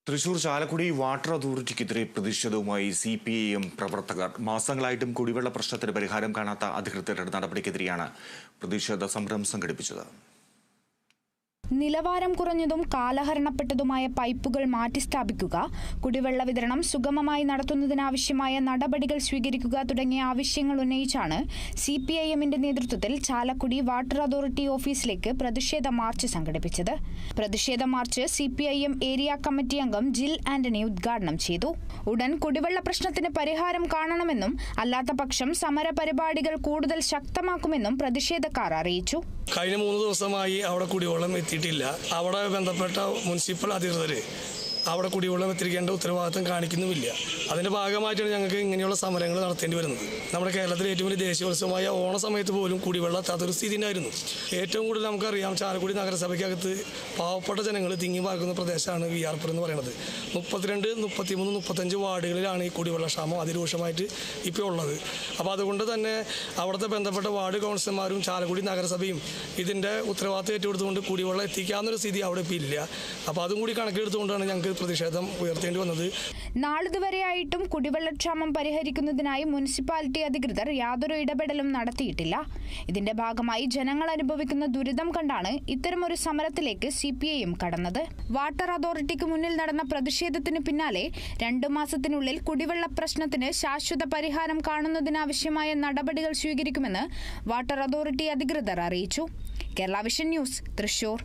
Thrissur Chalakudy water അതോറിറ്റിക്കെതിരെ പ്രതിഷേധവുമായി CPIM പ്രവർത്തകർ. മാസങ്ങളായിട്ടും കുടിവെള്ള പ്രശ്നത്തിന് പരിഹാരം കാണാത്ത അധികൃതരുടെ നടപടിക്കെതിരെയാണ് പ്രതിഷേധ സമരം സംഘടിപ്പിച്ചത്. നിലവാരം കുറഞ്ഞതും കാലഹരണപ്പെട്ടതുമായ പൈപ്പുകൾ മാറ്റിസ്ഥാപിക്കുക, കുടിവെള്ള വിതരണം സുഗമമായി നടത്തുന്നതിനാവശ്യമായ നടപടികൾ സ്വീകരിക്കുക തുടങ്ങിയ ആവശ്യങ്ങൾ ഉന്നയിച്ചാണ് CPIMന്റെ നേതൃത്വത്തിൽ ചാലക്കുടി വാട്ടർ അതോറിറ്റി ഓഫീസിലേക്ക് പ്രതിഷേധ മാർച്ച് സംഘടിപ്പിച്ചത്. പ്രതിഷേധ മാർച്ച് CPIM ഏരിയ കമ്മിറ്റി അംഗം ജിൽ ആന്റണി ഉദ്ഘാടനം ചെയ്തു. ഉടൻ കുടിവെള്ള പ്രശ്നത്തിന് പരിഹാരം കാണണമെന്നും അല്ലാത്ത പക്ഷം സമരപരിപാടികൾ കൂടുതൽ ശക്തമാക്കുമെന്നും പ്രതിഷേധക്കാർ അറിയിച്ചു. കഴിഞ്ഞ 3 ദിവസമായി അവിടെ കുടിവെള്ളം എത്തിയിട്ടില്ല. അവിടെ ബന്ധപ്പെട്ട മുനിസിപ്പൽ അധികൃതർ അവിടെ കുടിവെള്ളം എത്തിക്കേണ്ട ഉത്തരവാദിത്തം കാണിക്കുന്നുമില്ല. അതിന്റെ ഭാഗമായിട്ടാണ് ഞങ്ങൾക്ക് ഇങ്ങനെയുള്ള സമരങ്ങൾ നടത്തേണ്ടി വരുന്നത്. നമ്മുടെ കേരളത്തിലെ ഏറ്റവും വലിയ ദേശീയോത്സവമായ ഓണ സമയത്ത് പോലും കുടിവെള്ളം എത്താത്തൊരു സ്ഥിതി ഉണ്ടായിരുന്നു. ഏറ്റവും കൂടുതൽ നമുക്കറിയാം, ചാലക്കുടി നഗരസഭയ്ക്കകത്ത് പാവപ്പെട്ട ജനങ്ങൾ തിങ്ങി പാർക്കുന്ന പ്രദേശമാണ് വിയാർപുരം എന്ന് പറയുന്നത്. 32, 33, 35 വാർഡുകളിലാണ് ഈ കുടിവെള്ള ക്ഷാമം അതിരൂക്ഷമായിട്ട് ഇപ്പോൾ ഉള്ളത്. അപ്പോൾ അതുകൊണ്ട് തന്നെ അവിടുത്തെ ബന്ധപ്പെട്ട വാർഡ് കൗൺസിലർമാരും ചാലക്കുടി നഗരസഭയും ഇതിൻ്റെ ഉത്തരവാദിത്തം ഏറ്റെടുത്തുകൊണ്ട് കുടിവെള്ളം എത്തിക്കാവുന്നൊരു സ്ഥിതി അവിടെ ഇപ്പോൾ ഇല്ല. അപ്പോൾ അതും കൂടി കണക്കെടുത്തുകൊണ്ടാണ് ഞങ്ങൾക്ക് പ്രതിഷേധം ഉയർത്തേണ്ടി വന്നത്. നാളിതുവരെയായിട്ടും കുടിവെള്ളക്ഷാമം പരിഹരിക്കുന്നതിനായി മുനിസിപ്പാലിറ്റി അധികൃതർ യാതൊരു ഇടപെടലും നടത്തിയിട്ടില്ല. ഇതിന്റെ ഭാഗമായി ജനങ്ങൾ അനുഭവിക്കുന്ന ദുരിതം കണ്ടാണ് ഇത്തരമൊരു സമരത്തിലേക്ക് CPIM കടന്നത്. വാട്ടർ അതോറിറ്റിക്ക് മുന്നിൽ നടന്ന പ്രതിഷേധത്തിന് പിന്നാലെ 2 മാസത്തിനുള്ളിൽ കുടിവെള്ള പ്രശ്നത്തിന് ശാശ്വത പരിഹാരം കാണുന്നതിനാവശ്യമായ നടപടികൾ സ്വീകരിക്കുമെന്ന് വാട്ടർ അതോറിറ്റി അധികൃതർ അറിയിച്ചു. Kerala vision news, Thrissur.